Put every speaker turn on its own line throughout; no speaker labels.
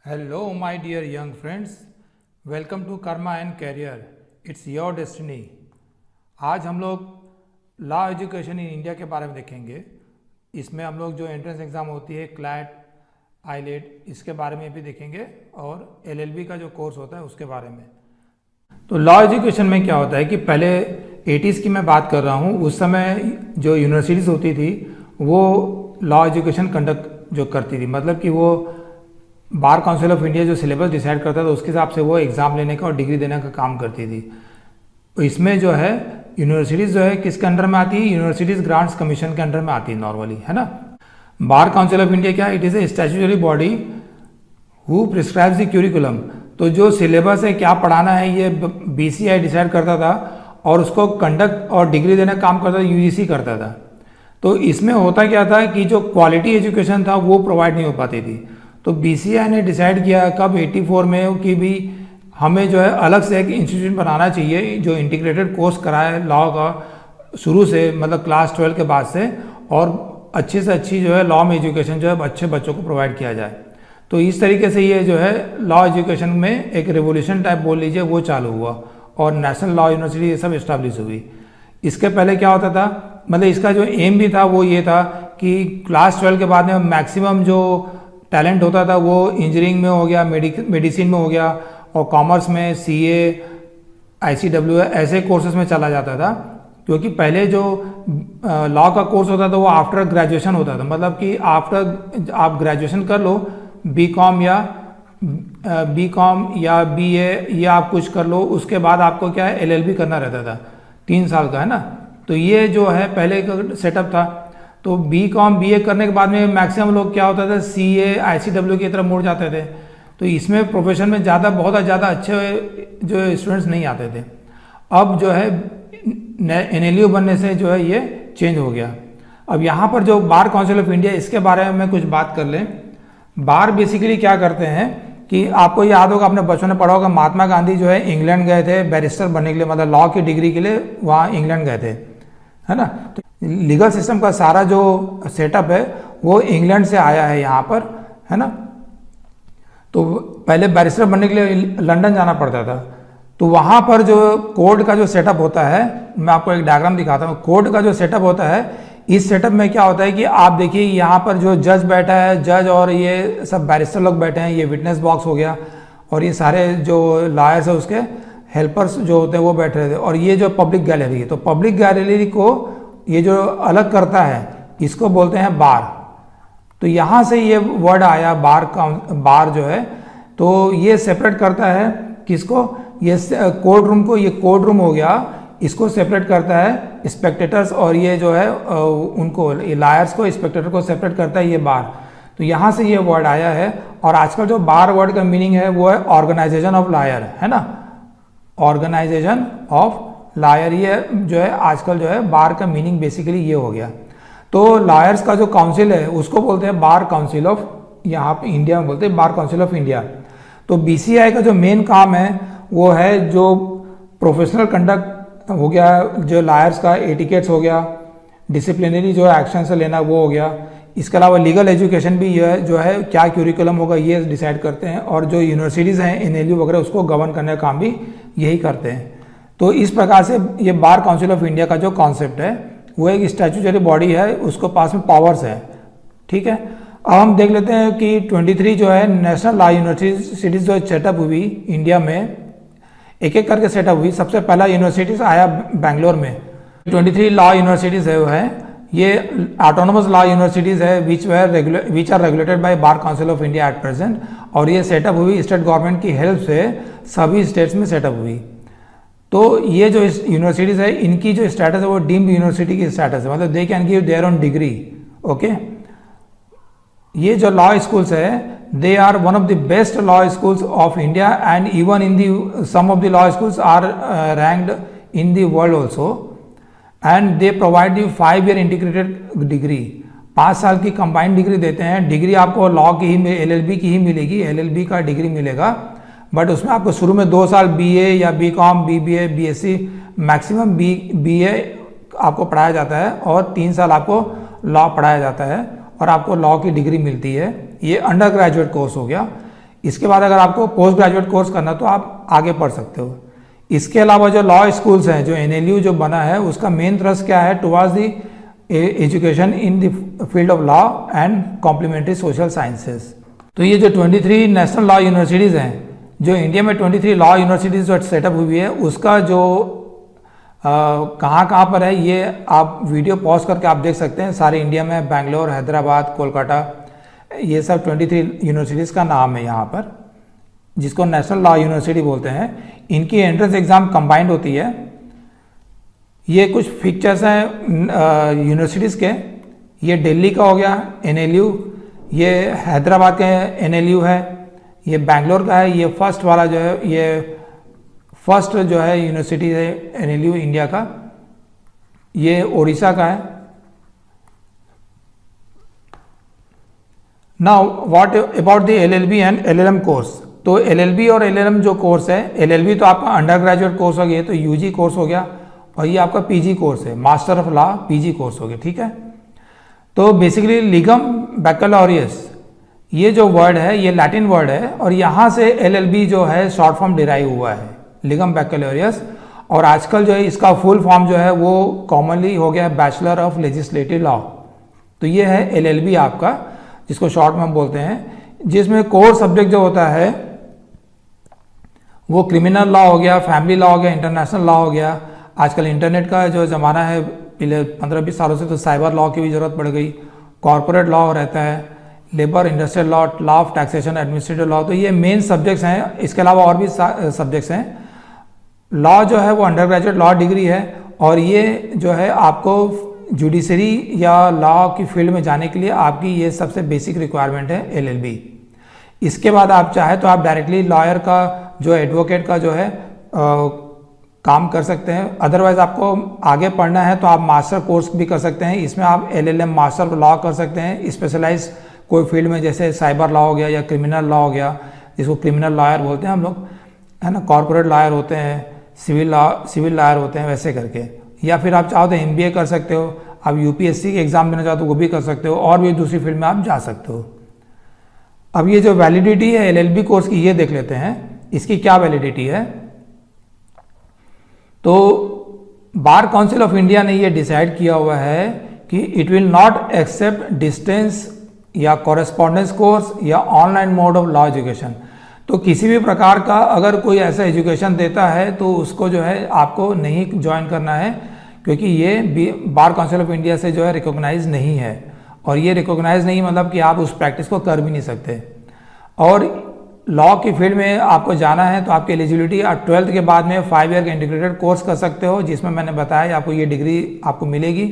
Hello, my dear young friends. Welcome to Karma and Career. It's your destiny. आज हम लोग law education in India के बारे में देखेंगे। इसमें हम लोग जो एंट्रेंस एग्ज़ाम होती है क्लैट, आईलेट, इसके बारे में भी देखेंगे और एलएलबी का जो कोर्स होता है उसके बारे में। तो लॉ एजुकेशन में क्या होता है कि पहले 80s की मैं बात कर रहा हूँ, उस समय जो यूनिवर्सिटीज़ होती थी वो लॉ एजुकेशन कंडक्ट जो करती थी, मतलब कि वो बार काउंसिल ऑफ इंडिया जो सिलेबस डिसाइड करता था उसके हिसाब से वो एग्ज़ाम लेने का और डिग्री देने का काम करती थी। तो इसमें जो है यूनिवर्सिटीज़ जो है किसके अंडर में आती है? यूनिवर्सिटीज़ ग्रांट्स कमीशन के अंडर में आती है नॉर्मली, है ना। बार काउंसिल ऑफ इंडिया क्या, it is a statutory body who prescribes the curriculum. तो जो सिलेबस है क्या पढ़ाना है ये बीसीआई डिसाइड करता था और उसको कंडक्ट और डिग्री देने का काम करता था यूजीसी करता था। तो इसमें होता क्या था कि जो क्वालिटी एजुकेशन था वो प्रोवाइड नहीं हो पाती थी। तो बीसीआई ने डिसाइड किया कब 84 में कि भी हमें जो है अलग से एक इंस्टीट्यूट बनाना चाहिए जो इंटीग्रेटेड कोर्स कराए लॉ का शुरू से, मतलब क्लास 12 के बाद से, और अच्छी से अच्छी जो है लॉ में एजुकेशन जो है अच्छे बच्चों को प्रोवाइड किया जाए। तो इस तरीके से ये जो है लॉ एजुकेशन में एक रेवोल्यूशन टाइप बोल लीजिए वो चालू हुआ और नेशनल लॉ यूनिवर्सिटी ये सब इस्टेब्लिश हुई। इसके पहले क्या होता था, मतलब इसका जो एम भी था वो ये था कि क्लास 12 के बाद में मैक्सिमम जो टैलेंट होता था वो इंजीनियरिंग में हो गया, मेडिसिन में हो गया, और कॉमर्स में सीए, आईसीडब्ल्यू ऐसे कोर्सेज में चला जाता था। क्योंकि पहले जो लॉ का कोर्स होता था वो आफ्टर ग्रेजुएशन होता था, मतलब कि आफ्टर आप ग्रेजुएशन कर लो, बीकॉम या बीए या आप कुछ कर लो, उसके बाद आपको क्या है एलएलबी करना रहता था 3 साल का, है ना। तो ये जो है पहले का सेटअप था। तो बीकॉम बीए करने के बाद में मैक्सिमम लोग क्या होता था सीए आईसीडब्ल्यू की तरफ मुड़ जाते थे। तो इसमें प्रोफेशन में बहुत ज़्यादा अच्छे जो स्टूडेंट्स नहीं आते थे। अब जो है एनएलयू बनने से जो है ये चेंज हो गया। अब यहाँ पर जो बार काउंसिल ऑफ इंडिया, इसके बारे में कुछ बात कर लें। बार बेसिकली क्या करते हैं कि आपको याद होगा, आपने बचपन में पढ़ा होगा, महात्मा गांधी जो है इंग्लैंड गए थे बैरिस्टर बनने के लिए, मतलब लॉ की डिग्री के लिए वहाँ इंग्लैंड गए थे, है ना। तो लीगल सिस्टम का सारा जो सेटअप है वो इंग्लैंड से आया है यहाँ पर, है ना। तो पहले बैरिस्टर बनने के लिए लंदन जाना पड़ता था। तो वहाँ पर जो कोर्ट का जो सेटअप होता है, मैं आपको एक डायग्राम दिखाता हूँ। कोर्ट का जो सेटअप होता है, इस सेटअप में क्या होता है कि आप देखिए यहाँ पर जो जज बैठा है, जज और ये सब बैरिस्टर लोग बैठे हैं, ये विटनेस बॉक्स हो गया, और ये सारे जो लॉयर्स है उसके हेल्पर्स जो होते हैं वो बैठ रहे थे, और ये जो पब्लिक गैलरी है, तो पब्लिक गैलरी को ये जो अलग करता है इसको बोलते हैं बार। तो यहाँ से ये वर्ड आया बार जो है, तो ये सेपरेट करता है किसको, ये कोर्ट रूम को, ये कोर्ट रूम हो गया, इसको सेपरेट करता है स्पेक्टेटर्स, और ये जो है उनको लॉयर्स को, स्पेक्टेटर को सेपरेट करता है ये बार। तो यहाँ से ये वर्ड आया है। और आजकल जो बार वर्ड का मीनिंग है वो है ऑर्गेनाइजेशन ऑफ लॉयर, है ना, ऑर्गेनाइजेशन ऑफ लॉयर। ये जो है आजकल जो है बार का मीनिंग बेसिकली ये हो गया। तो लॉयर्स का जो काउंसिल है उसको बोलते हैं बार काउंसिल ऑफ, यहाँ पे इंडिया में बोलते हैं बार काउंसिल ऑफ इंडिया। तो बीसीआई का जो मेन काम है वो है जो प्रोफेशनल कंडक्ट हो गया, जो लॉयर्स का एटिकेट्स हो गया, डिसिप्लिनरी जो एक्शन से लेना वो हो गया। इसके अलावा लीगल एजुकेशन भी ये जो है क्या क्यूरिकुलम होगा ये डिसाइड करते हैं, और जो यूनिवर्सिटीज़ हैं एनएलयू वगैरह उसको गवर्न करने का काम भी यही करते हैं। तो इस प्रकार से ये बार काउंसिल ऑफ इंडिया का जो कॉन्सेप्ट है वो एक स्टैट्यूटरी बॉडी है, उसको पास में पावर्स है, ठीक है। अब हम देख लेते हैं कि 23 जो है नेशनल लॉ यूनिवर्सिटीज़ जो सेटअप हुई इंडिया में, एक एक करके सेटअप हुई। सबसे पहला यूनिवर्सिटीज़ आया बेंगलोर में। 23 लॉ यूनिवर्सिटीज़ है वो है, ये ऑटोनोमस लॉ यूनिवर्सिटीज़ है which are regulated by Bar Council of India at present, और ये सेटअप हुई स्टेट गवर्नमेंट की हेल्प से, सभी स्टेट्स में सेटअप हुई। तो ये जो यूनिवर्सिटीज़ है इनकी जो स्टेटस है वो डीम्ड यूनिवर्सिटी की स्टेटस है, मतलब they can give their own degree, okay. ये जो लॉ स्कूल्स है they are one of the best law schools of India, and even in the some of the law schools are ranked in the world also, and they provide the 5 year integrated degree, 5 साल की combined degree देते हैं। Degree आपको law की ही, LLB की ही मिलेगी, LLB का degree मिलेगा, बट उसमें आपको शुरू में 2 साल बीए या BCom, BBA, BSc, maximum BA आपको पढ़ाया जाता है, और 3 साल आपको लॉ पढ़ाया जाता है, और आपको लॉ की डिग्री मिलती है। ये अंडर ग्रेजुएट कोर्स हो गया। इसके बाद अगर आपको पोस्ट ग्रेजुएट कोर्स करना तो आप आगे पढ़ सकते हो। इसके अलावा जो लॉ स्कूल्स हैं, जो NLU जो बना है, उसका मेन थ्रस्ट क्या है, towards the education in the field of law and complementary social sciences. तो ये जो 23 नेशनल लॉ यूनिवर्सिटीज़ हैं, जो इंडिया में 23 लॉ यूनिवर्सिटीज़ जो सेटअप हुई है, उसका जो कहाँ पर है, ये आप वीडियो पॉज करके आप देख सकते हैं। सारे इंडिया में बेंगलोर, हैदराबाद, कोलकाता, ये सब 23 यूनिवर्सिटीज़ का नाम है यहाँ पर, जिसको नेशनल लॉ यूनिवर्सिटी बोलते हैं। इनकी एंट्रेंस एग्ज़ाम कंबाइंड होती है। ये कुछ फीचर्स हैं यूनिवर्सिटीज़ के। ये दिल्ली का हो गया NLU, ये हैदराबाद का NLU है, ये बेंगलोर का है, ये फर्स्ट वाला जो है, ये फर्स्ट जो है यूनिवर्सिटी है NLU इंडिया का, ये उड़ीसा का है। Now what about the LLB and LLM course. तो LLB और LLM जो कोर्स है, LLB तो आपका अंडर ग्रेजुएट कोर्स हो गया, तो UG कोर्स हो गया, और ये आपका PG कोर्स है, master of law PG course हो गया, ठीक है। तो बेसिकली लिगम बैकलॉरियस, ये जो वर्ड है ये लैटिन वर्ड है, और यहाँ से LLB जो है शॉर्ट फॉर्म डिराइव हुआ है, लिगम बैकलॉरियस। और आजकल जो है इसका फुल फॉर्म जो है वो कॉमनली हो गया बैचलर ऑफ लेजिस्लेटिव लॉ। तो ये है LLB आपका, जिसको शॉर्ट में हम बोलते हैं, जिसमें कोर सब्जेक्ट जो होता है वो क्रिमिनल लॉ हो गया, फैमिली लॉ हो गया, इंटरनेशनल लॉ हो गया। आजकल इंटरनेट का जो ज़माना है, पिछले 15-20 सालों से तो साइबर लॉ की भी ज़रूरत पड़ गई, कॉर्पोरेट लॉ रहता है, labour industrial law, law of taxation, administrative law. तो ये मेन सब्जेक्ट्स हैं। इसके अलावा और भी सब्जेक्ट्स हैं। लॉ जो है वो अंडर ग्रेजुएट लॉ डिग्री है, और ये जो है आपको जुडिशरी या लॉ की फील्ड में जाने के लिए आपकी ये सबसे बेसिक रिक्वायरमेंट है LLB। इसके बाद आप चाहे तो आप डायरेक्टली लॉयर का जो एडवोकेट का जो है काम कर सकते हैं। अदरवाइज आपको आगे पढ़ना है तो आप मास्टर कोर्स भी कर सकते हैं। इसमें आप LLM मास्टर लॉ कर सकते हैं, स्पेशलाइज कोई फील्ड में, जैसे साइबर लॉ हो गया या क्रिमिनल लॉ हो गया, जिसको क्रिमिनल लॉयर बोलते हैं हम लोग, है ना। कॉर्पोरेट लॉयर होते हैं, सिविल लॉयर होते हैं, वैसे करके। या फिर आप चाहो तो MBA कर सकते हो, आप UPSC के एग्ज़ाम देना चाहो तो वो भी कर सकते हो, और भी दूसरी फील्ड में आप जा सकते हो। अब ये जो वैलिडिटी है LLB कोर्स की, ये देख लेते हैं इसकी क्या वैलिडिटी है। तो बार काउंसिल ऑफ इंडिया ने ये डिसाइड किया हुआ है कि it will not accept distance या कॉरेस्पॉन्डेंस कोर्स या online mode of law education. तो किसी भी प्रकार का अगर कोई ऐसा एजुकेशन देता है तो उसको जो है आपको नहीं ज्वाइन करना है, क्योंकि ये बार काउंसिल ऑफ इंडिया से जो है रिकॉग्नाइज नहीं है। और ये रिकॉग्नाइज नहीं मतलब कि आप उस प्रैक्टिस को कर भी नहीं सकते। और लॉ की फील्ड में आपको जाना है तो आपकी एलिजिबिलिटी 12th के बाद में 5 ईयर का इंटीग्रेटेड कोर्स कर सकते हो, जिसमें मैंने बताया आपको ये डिग्री आपको मिलेगी।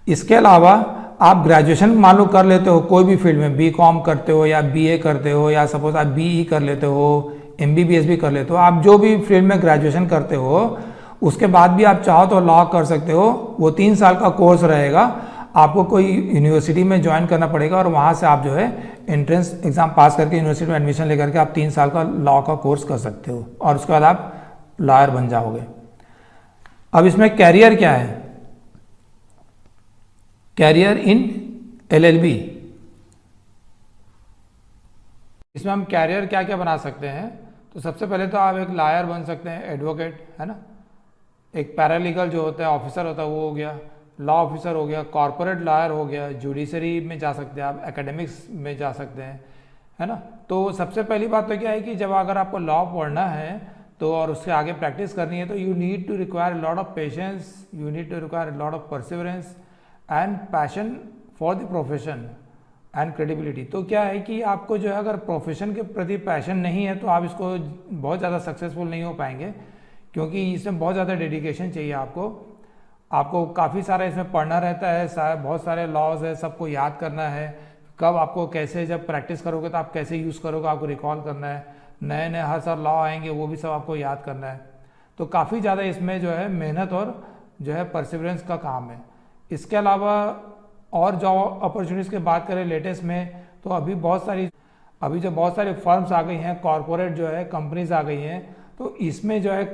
इसके अलावा आप ग्रेजुएशन मान लो कर लेते हो कोई भी फील्ड में, BCom करते हो या BA करते हो, या सपोज आप BE कर लेते हो, MBBS भी कर लेते हो, आप जो भी फील्ड में ग्रेजुएशन करते हो उसके बाद भी आप चाहो तो लॉ कर सकते हो। वो 3 साल का कोर्स रहेगा, आपको कोई यूनिवर्सिटी में ज्वाइन करना पड़ेगा, और वहाँ से आप जो है एंट्रेंस एग्जाम पास करके यूनिवर्सिटी में एडमिशन लेकर के आप 3 साल का लॉ का कोर्स कर सकते हो, और उसके बाद आप लॉयर बन जाओगे। अब इसमें कैरियर क्या है, कैरियर इन LLB, इसमें हम कैरियर क्या क्या बना सकते हैं। तो सबसे पहले तो आप एक लॉयर बन सकते हैं, एडवोकेट, है ना। एक पैरालीगल जो होता है, ऑफिसर होता है, वो हो गया, लॉ ऑफिसर हो गया, कॉर्पोरेट लॉयर हो गया, जुडिशरी में जा सकते हैं आप, एकेडमिक्स में जा सकते हैं, है ना। तो सबसे पहली बात तो क्या है कि जब अगर आपको लॉ पढ़ना है तो और उससे आगे प्रैक्टिस करनी है तो you need to require lot of patience, you need to require lot of perseverance and passion for the profession and credibility. तो क्या है कि आपको जो है अगर प्रोफेशन के प्रति पैशन नहीं है तो आप इसको बहुत ज़्यादा सक्सेसफुल नहीं हो पाएंगे, क्योंकि इसमें बहुत ज़्यादा डेडिकेशन चाहिए आपको काफ़ी सारा इसमें पढ़ना रहता है, बहुत सारे लॉज है, सबको याद करना है, कब आपको कैसे, जब प्रैक्टिस करोगे तो आप कैसे यूज़ करोगे, आपको रिकॉल करना है, नए नए हर साल लॉ आएंगे वो भी सब आपको याद करना है। तो काफ़ी ज़्यादा इसमें जो है मेहनत और जो है परसिवरेंस का काम है। इसके अलावा और जॉब अपॉर्चुनिटीज़ की बात करें लेटेस्ट में, तो अभी जो बहुत सारी फर्म्स आ गई हैं, कॉरपोरेट जो है कंपनीज आ गई हैं, तो इसमें जो है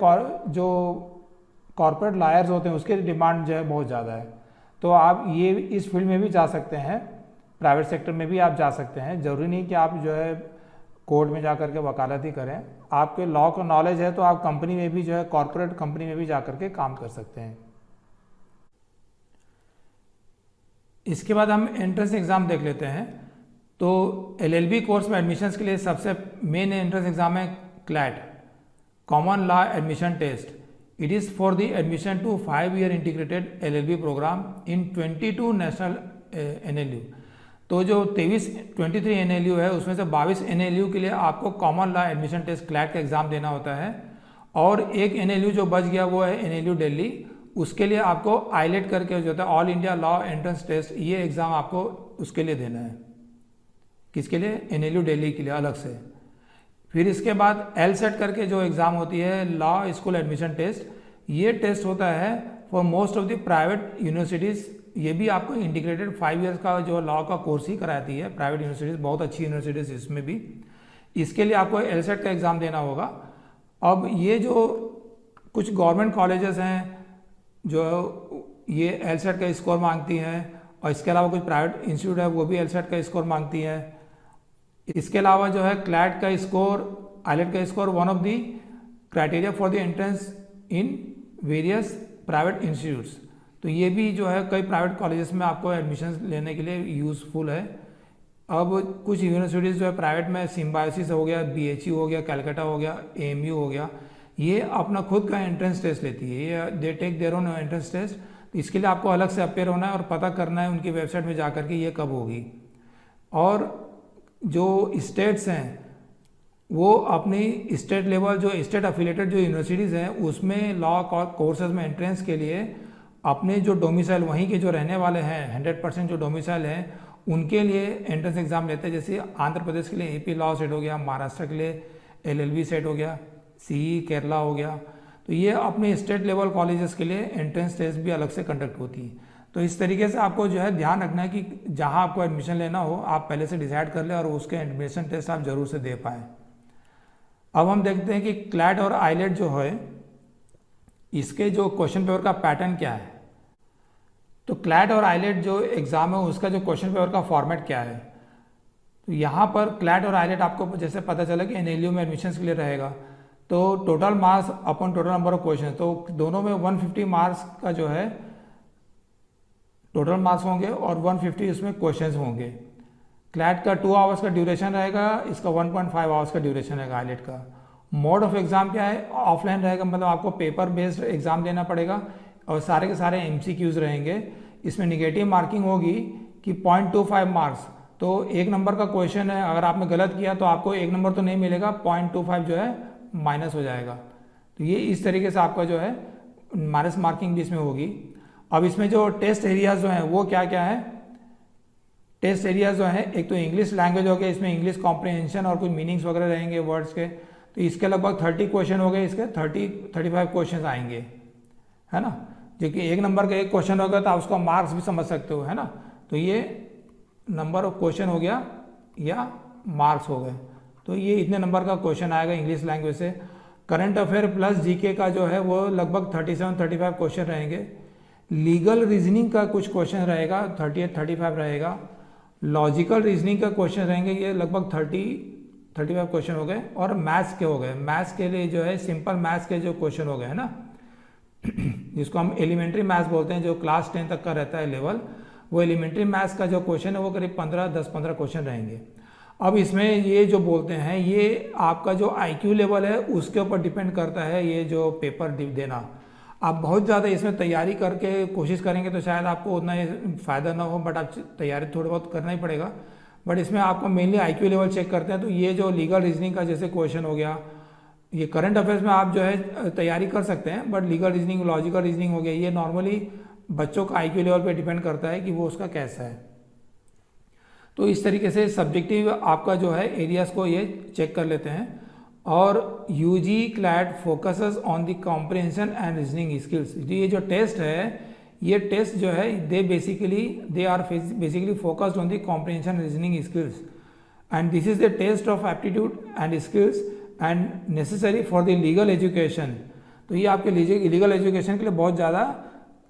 जो कॉर्पोरेट लॉयर्स होते हैं उसकी डिमांड जो है बहुत ज़्यादा है। तो आप ये इस फील्ड में भी जा सकते हैं, प्राइवेट सेक्टर में भी आप जा सकते हैं। ज़रूरी नहीं कि आप जो है कोर्ट में जा कर के वकालती करें। आपके लॉ का नॉलेज है तो आप कंपनी में भी जो है कॉर्पोरेट कंपनी में भी जा कर के काम कर सकते हैं। इसके बाद हम एंट्रेंस एग्ज़ाम देख लेते हैं। तो एलएलबी कोर्स में एडमिशन्स के लिए सबसे मेन एंट्रेंस एग्ज़ाम है CLAT, common law admission test. It is for the admission to 5-year integrated LLB programme in 22 national NLU. तो जो 23 एनएलयू है उसमें से 22 एनएलयू के लिए आपको common law admission test CLAT का एग्ज़ाम देना होता है। और एक एनएलयू जो बच गया वो है एनएलयू दिल्ली, उसके लिए आपको आईलेट करके जो होता है all India law entrance test, ये एग्ज़ाम आपको उसके लिए देना है। किसके लिए? एनएलयू दिल्ली के लिए अलग से। फिर इसके बाद एलसेट करके जो एग्ज़ाम होती है लॉ स्कूल एडमिशन टेस्ट, ये टेस्ट होता है for most of the private universities. ये भी आपको इंटीग्रेटेड 5 years का जो लॉ का कोर्स ही कराती है प्राइवेट यूनिवर्सिटीज़, बहुत अच्छी यूनिवर्सिटीज़ इसमें भी। इसके लिए आपको एलसेट का एग्ज़ाम देना होगा। अब ये जो कुछ गवर्नमेंट कॉलेजेस हैं जो ये एलसेट का स्कोर मांगती हैं, और इसके अलावा कुछ प्राइवेट इंस्टीट्यूट है वो भी एलसेट का स्कोर मांगती है। इसके अलावा जो है क्लैट का स्कोर, आईलेट का score one of the criteria for the entrance in various private institutes. तो ये भी जो है कई प्राइवेट कॉलेजेस में आपको एडमिशन लेने के लिए यूज़फुल है। अब कुछ यूनिवर्सिटीज़ जो है प्राइवेट में सिम्बायोसिस हो गया, बीएचयू हो गया, कैलकाटा हो गया, एएमयू हो गया, ये अपना खुद का एंट्रेंस टेस्ट लेती है। ये they take their own entrance test. तो इसके लिए आपको अलग से अपेयर होना है और पता करना है उनकी वेबसाइट में जाकर के ये कब होगी। और जो स्टेट्स हैं वो अपनी स्टेट लेवल जो स्टेट अफिलेटेड जो यूनिवर्सिटीज़ हैं उसमें लॉ कोर्सेज में एंट्रेंस के लिए अपने जो डोमिसाइल वहीं के जो रहने वाले हैं 100% जो डोमिसाइल हैं उनके लिए एंट्रेंस एग्ज़ाम लेते हैं। जैसे आंध्र प्रदेश के लिए एपी लॉ सेट हो गया, महाराष्ट्र के लिए एलएलबी सेट हो गया, सीई केरला हो गया। तो ये अपने स्टेट लेवल कॉलेजेस के लिए एंट्रेंस टेस्ट भी अलग से कंडक्ट होती है। तो इस तरीके से आपको जो है ध्यान रखना है कि जहाँ आपको एडमिशन लेना हो आप पहले से डिसाइड कर लें और उसके एडमिशन टेस्ट आप ज़रूर से दे पाएँ। अब हम देखते हैं कि क्लैट और आईलेट जो है इसके जो क्वेश्चन पेपर का पैटर्न क्या है। तो क्लैट और आईलेट जो एग्ज़ाम है उसका जो क्वेश्चन पेपर का फॉर्मेट क्या है। तो यहाँ पर क्लैट और आईलेट आपको जैसे पता चला कि एनएलयू में एडमिशन के लिए रहेगा तो total marks upon total number of question, तो दोनों में 150 मार्क्स का जो है टोटल मार्क्स होंगे और 150 इसमें क्वेश्चंस होंगे। क्लैट का 2 आवर्स का ड्यूरेशन रहेगा, इसका 1.5 आवर्स का ड्यूरेशन रहेगा आईलेट का। मोड ऑफ एग्ज़ाम क्या है? ऑफलाइन रहेगा, मतलब आपको पेपर बेस्ड एग्ज़ाम देना पड़ेगा और सारे के सारे MCQs रहेंगे। इसमें निगेटिव मार्किंग होगी कि 0.25 मार्क्स। तो 1 नंबर का क्वेश्चन है, अगर आपने गलत किया तो आपको 1 नंबर तो नहीं मिलेगा, 0.25 जो है माइनस हो जाएगा। तो ये इस तरीके से आपका जो है माइनस मार्किंग भी इसमें होगी। अब इसमें जो टेस्ट एरियाज जो हैं वो क्या क्या है? टेस्ट एरियाज जो है एक तो इंग्लिश लैंग्वेज हो गया, इसमें इंग्लिश कॉम्प्रिहेंशन और कुछ मीनिंग्स वगैरह रहेंगे वर्ड्स के। तो इसके लगभग 30 क्वेश्चन हो गए, इसके 35 क्वेश्चन आएंगे, है ना। जो कि 1 नंबर का 1 क्वेश्चन होगा तो आप उसका मार्क्स भी समझ सकते हो, है ना। तो ये नंबर ऑफ क्वेश्चन हो गया या मार्क्स हो गए। तो ये इतने नंबर का क्वेश्चन आएगा इंग्लिश लैंग्वेज से। करंट अफेयर प्लस जीके का जो है वो लगभग 37-35 क्वेश्चन रहेंगे। लीगल रीजनिंग का कुछ क्वेश्चन रहेगा, 38-35 रहेगा। लॉजिकल रीजनिंग का क्वेश्चन रहेंगे, ये लगभग 30-35 क्वेश्चन हो गए। और मैथ्स के हो गए, मैथ्स के लिए जो है सिंपल मैथ्स के जो क्वेश्चन हो गए, है ना, जिसको हम एलिमेंट्री मैथ्स बोलते हैं, जो क्लास 10 तक का रहता है लेवल, वो एलिमेंट्री मैथ्स का जो क्वेश्चन है वो करीब 10-15 क्वेश्चन रहेंगे। अब इसमें ये जो बोलते हैं ये आपका जो IQ लेवल है उसके ऊपर डिपेंड करता है ये जो पेपर देना। आप बहुत ज़्यादा इसमें तैयारी करके कोशिश करेंगे तो शायद आपको उतना फ़ायदा ना हो, बट आप तैयारी थोड़ी बहुत करना ही पड़ेगा। बट इसमें आपका मेनली IQ लेवल चेक करते हैं। तो ये जो लीगल रीजनिंग का जैसे क्वेश्चन हो गया, ये करंट अफेयर्स में आप जो है तैयारी कर सकते हैं, but legal reasoning, logical reasoning हो गया, ये नॉर्मली बच्चों का IQ लेवल पे डिपेंड करता है कि वो उसका कैसा है। तो इस तरीके से सब्जेक्टिव आपका जो है एरियाज को ये चेक कर लेते हैं। और UG CLAT focuses on the comprehension and reasoning skills. ये जो टेस्ट है, ये टेस्ट जो है they are basically focused on the comprehension reasoning skills and this is the test of aptitude and skills and necessary for the legal education. तो ये आपके legal education के लिए बहुत ज़्यादा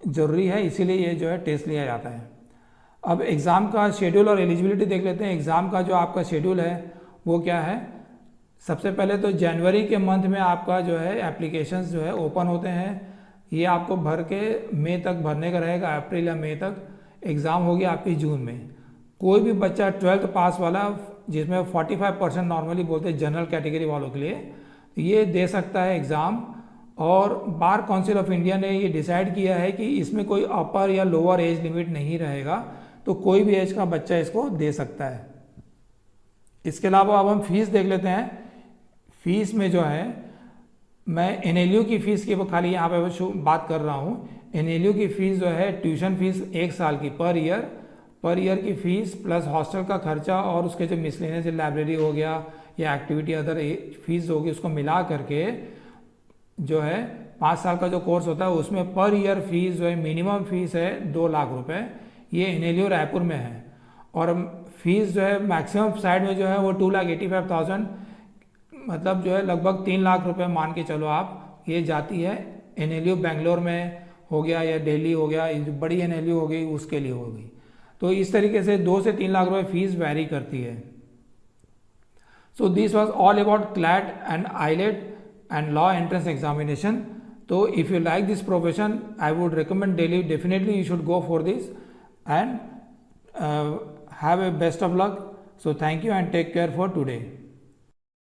ज़रूरी है, इसीलिए ये जो है टेस्ट लिया जाता है। अब एग्ज़ाम का शेड्यूल और एलिजिबिलिटी देख लेते हैं। एग्ज़ाम का जो आपका शेड्यूल है वो क्या है। सबसे पहले तो जनवरी के मंथ में आपका जो है एप्लीकेशंस जो है ओपन होते हैं। ये आपको भर के मई तक भरने का रहेगा, अप्रैल या मई तक। एग्ज़ाम होगी आपकी जून में। कोई भी बच्चा 12th पास वाला, जिसमें 45% नॉर्मली बोलते हैं जनरल कैटेगरी वालों के लिए, ये दे सकता है एग्ज़ाम। और बार काउंसिल ऑफ इंडिया ने ये डिसाइड किया है कि इसमें कोई अपर या लोअर एज लिमिट नहीं रहेगा, तो कोई भी एज का बच्चा इसको दे सकता है। इसके अलावा अब हम फीस देख लेते हैं। फीस में जो है, मैं NLU की फ़ीस की खाली यहाँ पे बात कर रहा हूँ। NLU की फ़ीस जो है, ट्यूशन फीस 1 साल की पर ईयर की फ़ीस प्लस हॉस्टल का खर्चा और उसके जो मिसलेनियस लाइब्रेरी हो गया या एक्टिविटी अदर फीस होगी, उसको मिला करके जो है 5 साल का जो कोर्स होता है उसमें पर ईयर फीस जो है, मिनिमम फीस है 2 लाख रुपए। ये NLU रायपुर में है। और फीस जो है मैक्सिमम साइड में जो है वो 2,85,000, मतलब जो है लगभग 3 लाख रुपए मान के चलो आप, ये जाती है। NLU बेंगलोर में हो गया या दिल्ली हो गया, बड़ी NLU हो गई, उसके लिए हो गई। तो इस तरीके से 2 से 3 लाख रुपए फीस वैरी करती है। So this was all about CLAT and IELTS and law entrance examination. So if you like this profession, I would recommend definitely you should go for this and have a best of luck. So thank you and take care for today.